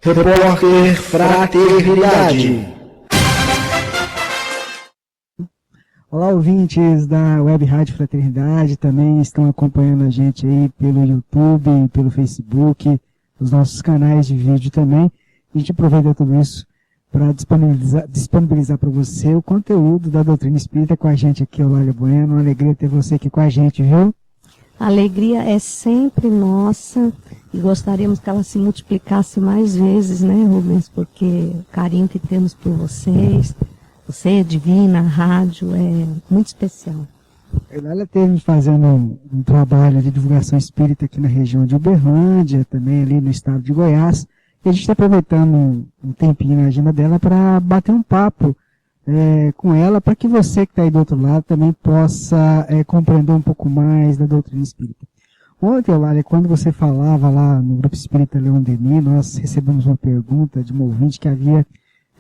Repórter Fraternidade. Olá, ouvintes da Web Rádio Fraternidade, também estão acompanhando a gente aí pelo YouTube, pelo Facebook, os nossos canais de vídeo também. A gente aproveita tudo isso para disponibilizar para você o conteúdo da doutrina espírita com a gente aqui, Eulália Bueno. Uma alegria ter você aqui com a gente, viu? A alegria é sempre nossa e gostaríamos que ela se multiplicasse mais vezes, né, Rubens? Porque o carinho que temos por vocês, você, Divina, a rádio, é muito especial. Ela esteve fazendo um trabalho de divulgação espírita aqui na região de Uberlândia, também ali no estado de Goiás, e a gente está aproveitando um tempinho na agenda dela para bater um papo com ela, para que você que está aí do outro lado também possa compreender um pouco mais da doutrina espírita. Ontem, Eulália, quando você falava lá no Grupo Espírita Leon Denis, nós recebemos uma pergunta de um ouvinte que havia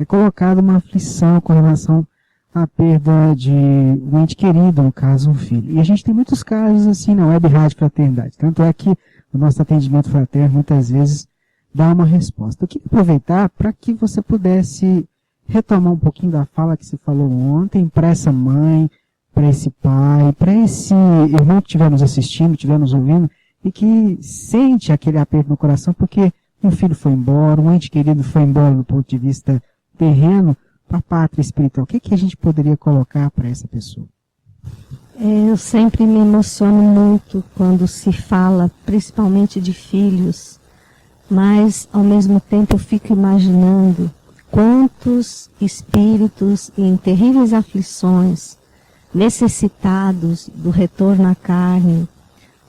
colocado uma aflição com relação à perda de um ente querido, no caso um filho. E a gente tem muitos casos assim na Web Rádio Fraternidade. Tanto é que o nosso atendimento fraterno muitas vezes dá uma resposta. Eu queria aproveitar para que você pudesse retomar um pouquinho da fala que você falou ontem para essa mãe, para esse pai, para esse irmão que estiver nos assistindo, estiver nos ouvindo, e que sente aquele aperto no coração porque um filho foi embora, um ente querido foi embora do ponto de vista terreno, para a pátria espiritual. O que a gente poderia colocar para essa pessoa? Eu sempre me emociono muito quando se fala, principalmente de filhos, mas ao mesmo tempo eu fico imaginando quantos espíritos em terríveis aflições, necessitados do retorno à carne,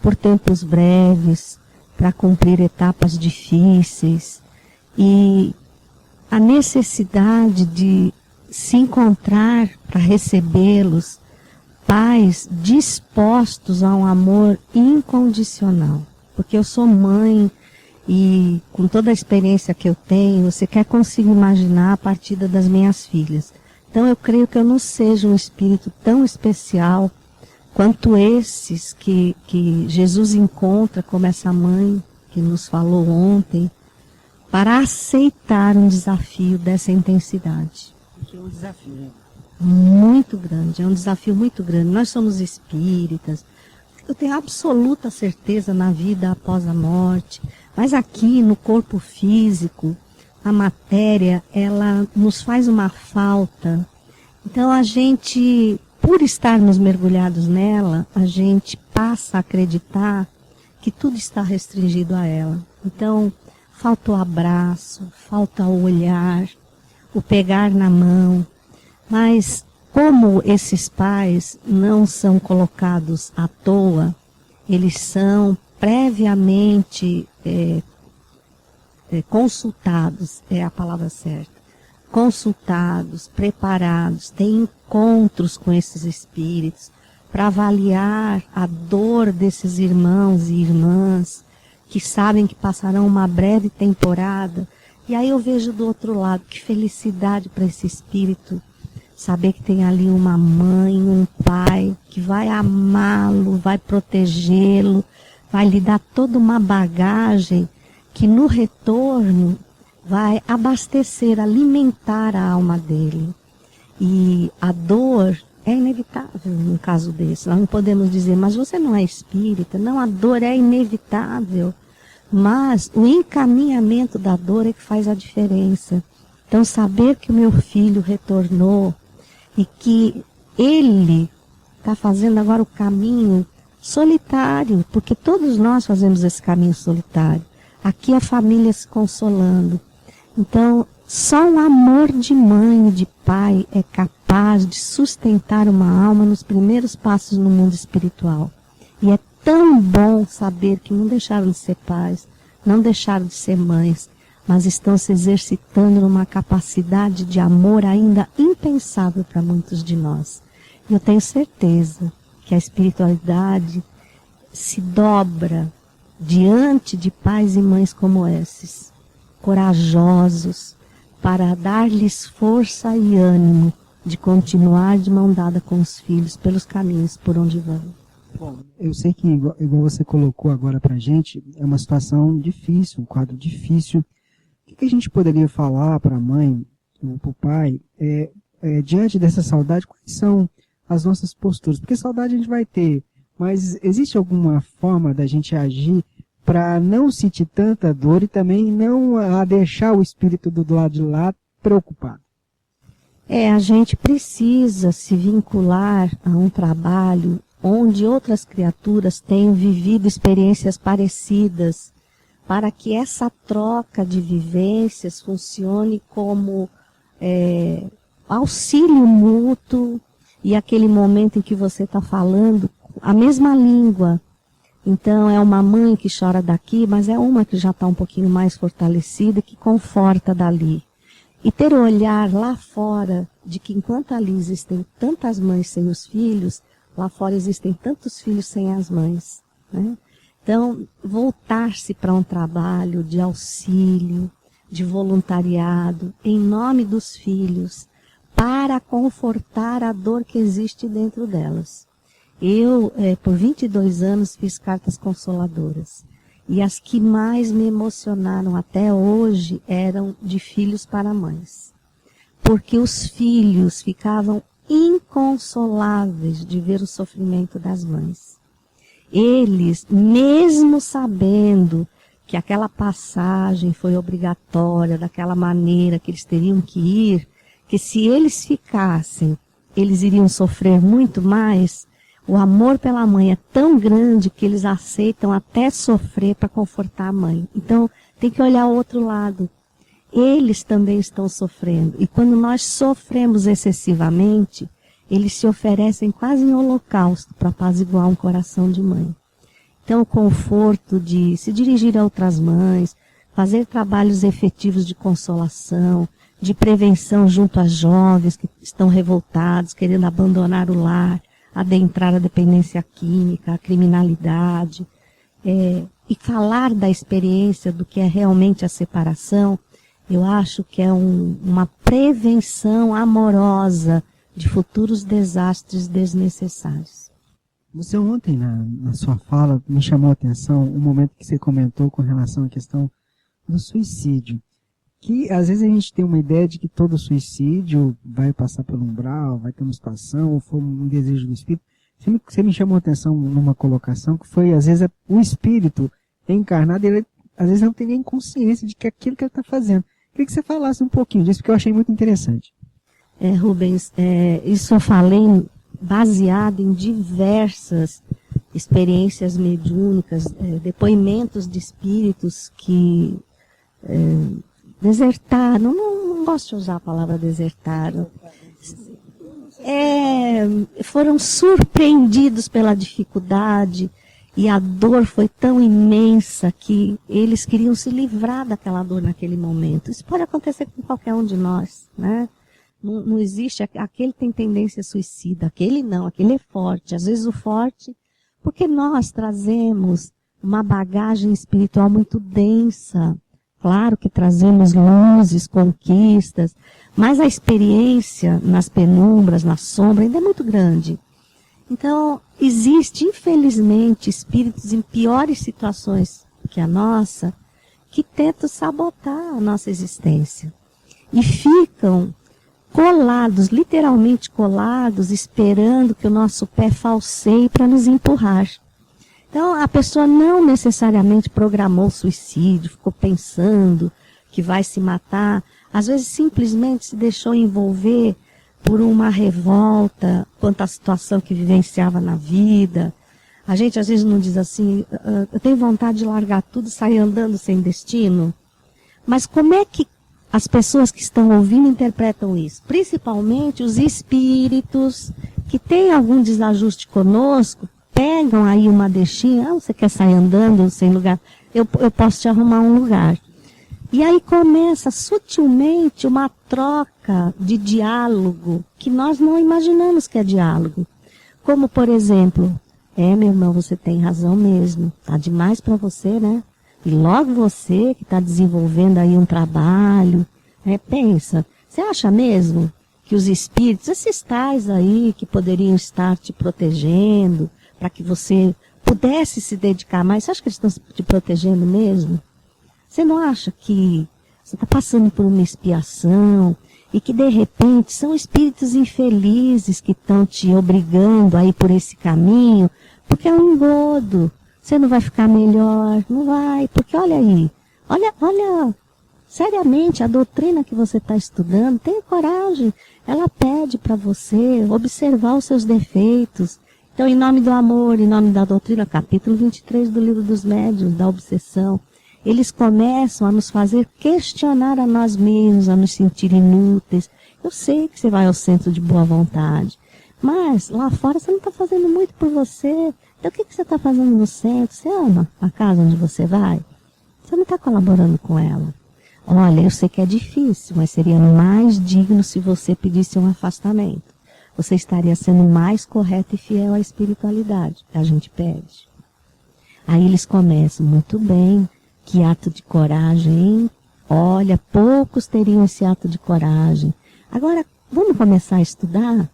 por tempos breves, para cumprir etapas difíceis, e a necessidade de se encontrar para recebê-los, pais dispostos a um amor incondicional. Porque eu sou mãe, e com toda a experiência que eu tenho, você quer conseguir imaginar a partida das minhas filhas. Então eu creio que eu não seja um espírito tão especial quanto esses que Jesus encontra, como essa mãe que nos falou ontem, para aceitar um desafio dessa intensidade. Que é um desafio muito grande, é um desafio muito grande. Nós somos espíritas, eu tenho absoluta certeza na vida após a morte, mas aqui no corpo físico, a matéria, ela nos faz uma falta. Então a gente, por estarmos mergulhados nela, a gente passa a acreditar que tudo está restringido a ela. Então, falta o abraço, falta o olhar, o pegar na mão. Mas como esses pais não são colocados à toa, eles são previamente consultados, é a palavra certa, consultados, preparados, têm encontros com esses espíritos para avaliar a dor desses irmãos e irmãs que sabem que passarão uma breve temporada. E aí eu vejo do outro lado, que felicidade para esse espírito, saber que tem ali uma mãe, um pai, que vai amá-lo, vai protegê-lo, vai lhe dar toda uma bagagem que no retorno vai abastecer, alimentar a alma dele. E a dor é inevitável num caso desse. Nós não podemos dizer, mas você não é espírita. Não, a dor é inevitável. Mas o encaminhamento da dor é que faz a diferença. Então, saber que o meu filho retornou e que ele está fazendo agora o caminho solitário, porque todos nós fazemos esse caminho solitário. Aqui a família se consolando. Então, só um amor de mãe e de pai é capaz de sustentar uma alma nos primeiros passos no mundo espiritual. E é tão bom saber que não deixaram de ser pais, não deixaram de ser mães, mas estão se exercitando numa capacidade de amor ainda impensável para muitos de nós. E eu tenho certeza que a espiritualidade se dobra diante de pais e mães como esses, corajosos, para dar-lhes força e ânimo de continuar de mão dada com os filhos pelos caminhos por onde vão. Bom, eu sei que, igual você colocou agora pra gente, é uma situação difícil, um quadro difícil, O que a gente poderia falar para a mãe ou para o pai diante dessa saudade? Quais são as nossas posturas? Porque saudade a gente vai ter, mas existe alguma forma da gente agir para não sentir tanta dor e também não deixar o espírito do lado de lá preocupado? A gente precisa se vincular a um trabalho onde outras criaturas tenham vivido experiências parecidas, para que essa troca de vivências funcione como auxílio mútuo e aquele momento em que você está falando a mesma língua. Então é uma mãe que chora daqui, mas é uma que já está um pouquinho mais fortalecida, que conforta dali. E ter o olhar lá fora de que enquanto ali existem tantas mães sem os filhos, lá fora existem tantos filhos sem as mães, né? Então, voltar-se para um trabalho de auxílio, de voluntariado, em nome dos filhos, para confortar a dor que existe dentro delas. Eu, por 22 anos, fiz cartas consoladoras. E as que mais me emocionaram até hoje eram de filhos para mães. Porque os filhos ficavam inconsoláveis de ver o sofrimento das mães. Eles, mesmo sabendo que aquela passagem foi obrigatória, daquela maneira que eles teriam que ir, que se eles ficassem, eles iriam sofrer muito mais, o amor pela mãe é tão grande que eles aceitam até sofrer para confortar a mãe. Então, tem que olhar o outro lado. Eles também estão sofrendo. E quando nós sofremos excessivamente, eles se oferecem quase em holocausto para apaziguar um coração de mãe. Então, o conforto de se dirigir a outras mães, fazer trabalhos efetivos de consolação, de prevenção junto a jovens que estão revoltados, querendo abandonar o lar, adentrar a dependência química, a criminalidade, e falar da experiência do que é realmente a separação, eu acho que é uma prevenção amorosa de futuros desastres desnecessários. Você ontem, na sua fala, me chamou a atenção um momento que você comentou com relação à questão do suicídio. Que às vezes a gente tem uma ideia de que todo suicídio vai passar pelo umbral, vai ter uma situação, ou foi um desejo do espírito. Você me chamou a atenção numa colocação que foi, às vezes, o espírito encarnado, ele às vezes não tem nem consciência de que é aquilo que ele está fazendo. Queria que você falasse um pouquinho disso, porque eu achei muito interessante. Rubens, isso eu falei baseado em diversas experiências mediúnicas, depoimentos de espíritos que desertaram, não gosto de usar a palavra desertaram, foram surpreendidos pela dificuldade e a dor foi tão imensa que eles queriam se livrar daquela dor naquele momento. Isso pode acontecer com qualquer um de nós, né? Não existe, aquele tem tendência suicida, aquele não, aquele é forte. Às vezes o forte, porque nós trazemos uma bagagem espiritual muito densa. Claro que trazemos luzes, conquistas, mas a experiência nas penumbras, na sombra, ainda é muito grande. Então, existe, infelizmente, espíritos em piores situações que a nossa, que tentam sabotar a nossa existência. E ficam colados, literalmente colados, esperando que o nosso pé falseie para nos empurrar. Então, a pessoa não necessariamente programou o suicídio, ficou pensando que vai se matar. Às vezes, simplesmente se deixou envolver por uma revolta quanto à situação que vivenciava na vida. A gente, às vezes, não diz assim, eu tenho vontade de largar tudo e sair andando sem destino. Mas como é que as pessoas que estão ouvindo interpretam isso? Principalmente os espíritos que têm algum desajuste conosco, pegam aí uma deixinha, você quer sair andando sem lugar? Eu posso te arrumar um lugar. E aí começa sutilmente uma troca de diálogo que nós não imaginamos que é diálogo. Como, por exemplo, meu irmão, você tem razão mesmo, tá demais para você, né? E logo você que está desenvolvendo aí um trabalho, pensa, você acha mesmo que os espíritos, esses tais aí que poderiam estar te protegendo, para que você pudesse se dedicar mais, você acha que eles estão te protegendo mesmo? Você não acha que você está passando por uma expiação, e que de repente são espíritos infelizes que estão te obrigando a ir por esse caminho, porque é um engodo. Você não vai ficar melhor, não vai, porque olha aí, olha, seriamente, a doutrina que você está estudando, tenha coragem, ela pede para você observar os seus defeitos. Então, em nome do amor, em nome da doutrina, capítulo 23 do Livro dos Médiuns, da obsessão, eles começam a nos fazer questionar a nós mesmos, a nos sentir inúteis. Eu sei que você vai ao centro de boa vontade, mas lá fora você não está fazendo muito por você. Então o que você está fazendo no centro? Você ama a casa onde você vai? Você não está colaborando com ela. Olha, eu sei que é difícil, mas seria mais digno se você pedisse um afastamento. Você estaria sendo mais correto e fiel à espiritualidade. A gente pede. Aí eles começam, muito bem. Que ato de coragem, hein? Olha, poucos teriam esse ato de coragem. Agora, vamos começar a estudar?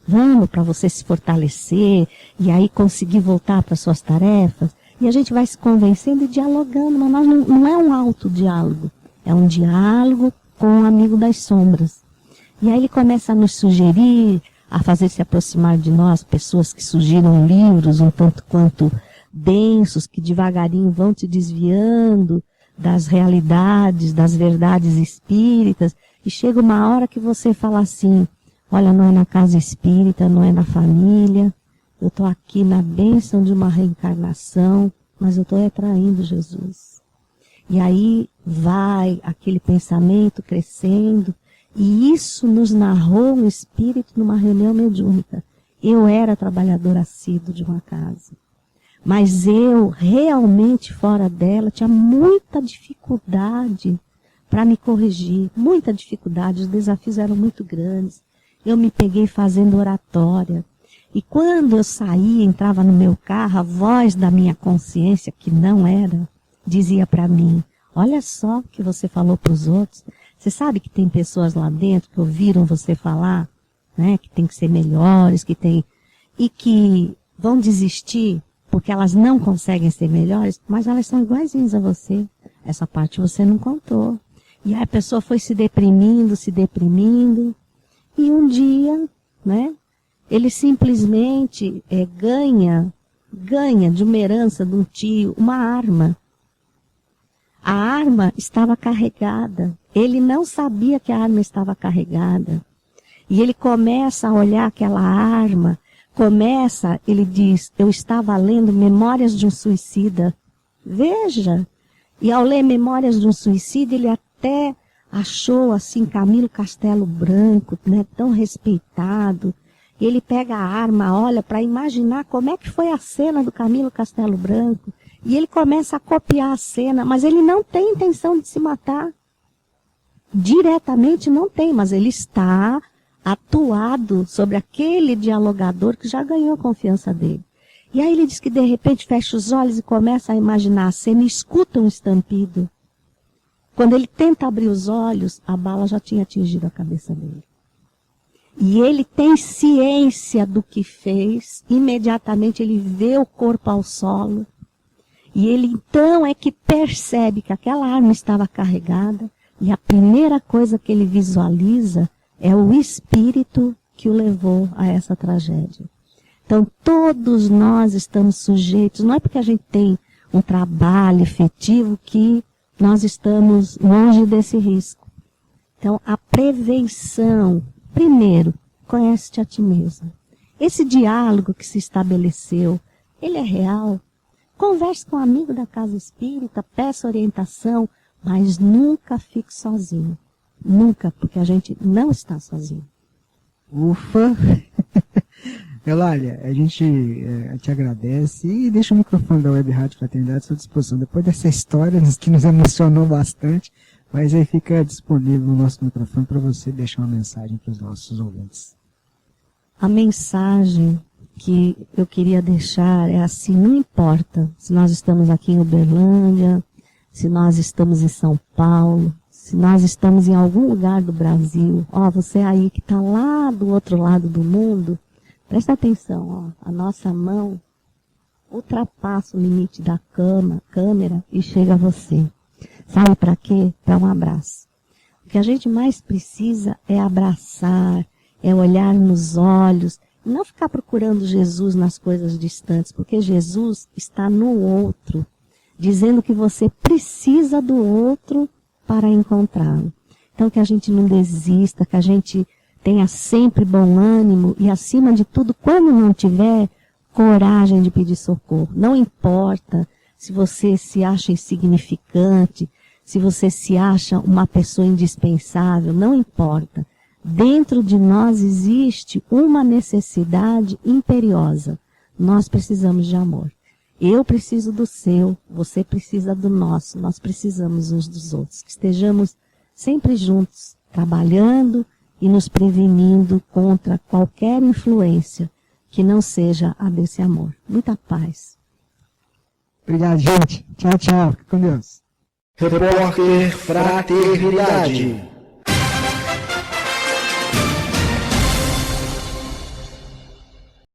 Vamos, para você se fortalecer e aí conseguir voltar para suas tarefas. E a gente vai se convencendo e dialogando, mas nós não é um autodiálogo. É um diálogo com um amigo das sombras. E aí ele começa a nos sugerir, a fazer se aproximar de nós, pessoas que sugiram livros um tanto quanto densos, que devagarinho vão te desviando das realidades, das verdades espíritas, e chega uma hora que você fala assim, olha, não é na casa espírita, não é na família, eu estou aqui na bênção de uma reencarnação, mas eu estou atraindo Jesus. E aí vai aquele pensamento crescendo, e isso nos narrou um espírito numa reunião mediúnica. Eu era trabalhador assíduo de uma casa. Mas eu, realmente fora dela, tinha muita dificuldade para me corrigir. Muita dificuldade, os desafios eram muito grandes. Eu me peguei fazendo oratória. E quando eu saía, entrava no meu carro, a voz da minha consciência, que não era, dizia para mim, olha só o que você falou para os outros. Você sabe que tem pessoas lá dentro que ouviram você falar, né, que tem que ser melhores, que tem, e que vão desistir porque elas não conseguem ser melhores, mas elas são iguaizinhas a você. Essa parte você não contou. E aí a pessoa foi se deprimindo, e um dia, né, ele simplesmente ganha de uma herança de um tio uma arma. A arma estava carregada. Ele não sabia que a arma estava carregada. E ele começa a olhar aquela arma, ele diz, eu estava lendo Memórias de um Suicida. Veja! E ao ler Memórias de um Suicida, ele até achou assim Camilo Castelo Branco, né, tão respeitado. E ele pega a arma, olha, para imaginar como é que foi a cena do Camilo Castelo Branco. E ele começa a copiar a cena, mas ele não tem intenção de se matar. Diretamente não tem, mas ele está atuado sobre aquele dialogador que já ganhou a confiança dele. E aí ele diz que de repente fecha os olhos e começa a imaginar a cena e escuta um estampido. Quando ele tenta abrir os olhos, a bala já tinha atingido a cabeça dele. E ele tem ciência do que fez, imediatamente ele vê o corpo ao solo, e ele então é que percebe que aquela arma estava carregada, e a primeira coisa que ele visualiza é o espírito que o levou a essa tragédia. Então, todos nós estamos sujeitos, não é porque a gente tem um trabalho efetivo que nós estamos longe desse risco. Então, a prevenção, primeiro, conhece-te a ti mesmo. Esse diálogo que se estabeleceu, ele é real. Converse com um amigo da casa espírita, peça orientação, mas nunca fique sozinho. Nunca, porque a gente não está sozinho. Ufa! Eulália, a gente te agradece e deixa o microfone da Web Rádio Fraternidade à sua disposição. Depois dessa história que nos emocionou bastante, mas aí fica disponível no nosso microfone para você deixar uma mensagem para os nossos ouvintes. A mensagem que eu queria deixar é assim, não importa se nós estamos aqui em Uberlândia, se nós estamos em São Paulo, se nós estamos em algum lugar do Brasil, você aí que está lá do outro lado do mundo, presta atenção, a nossa mão ultrapassa o limite da câmera e chega a você. Sabe para quê? Para um abraço. O que a gente mais precisa é abraçar, é olhar nos olhos, não ficar procurando Jesus nas coisas distantes, porque Jesus está no outro, dizendo que você precisa do outro para encontrá-lo. Então que a gente não desista, que a gente tenha sempre bom ânimo e, acima de tudo, quando não tiver, coragem de pedir socorro. Não importa se você se acha insignificante, se você se acha uma pessoa indispensável, não importa. Dentro de nós existe uma necessidade imperiosa. Nós precisamos de amor. Eu preciso do seu, você precisa do nosso, nós precisamos uns dos outros. Que estejamos sempre juntos, trabalhando e nos prevenindo contra qualquer influência que não seja a desse amor. Muita paz. Obrigado, gente. Tchau, tchau. Fique com Deus. Repórter Fraternidade.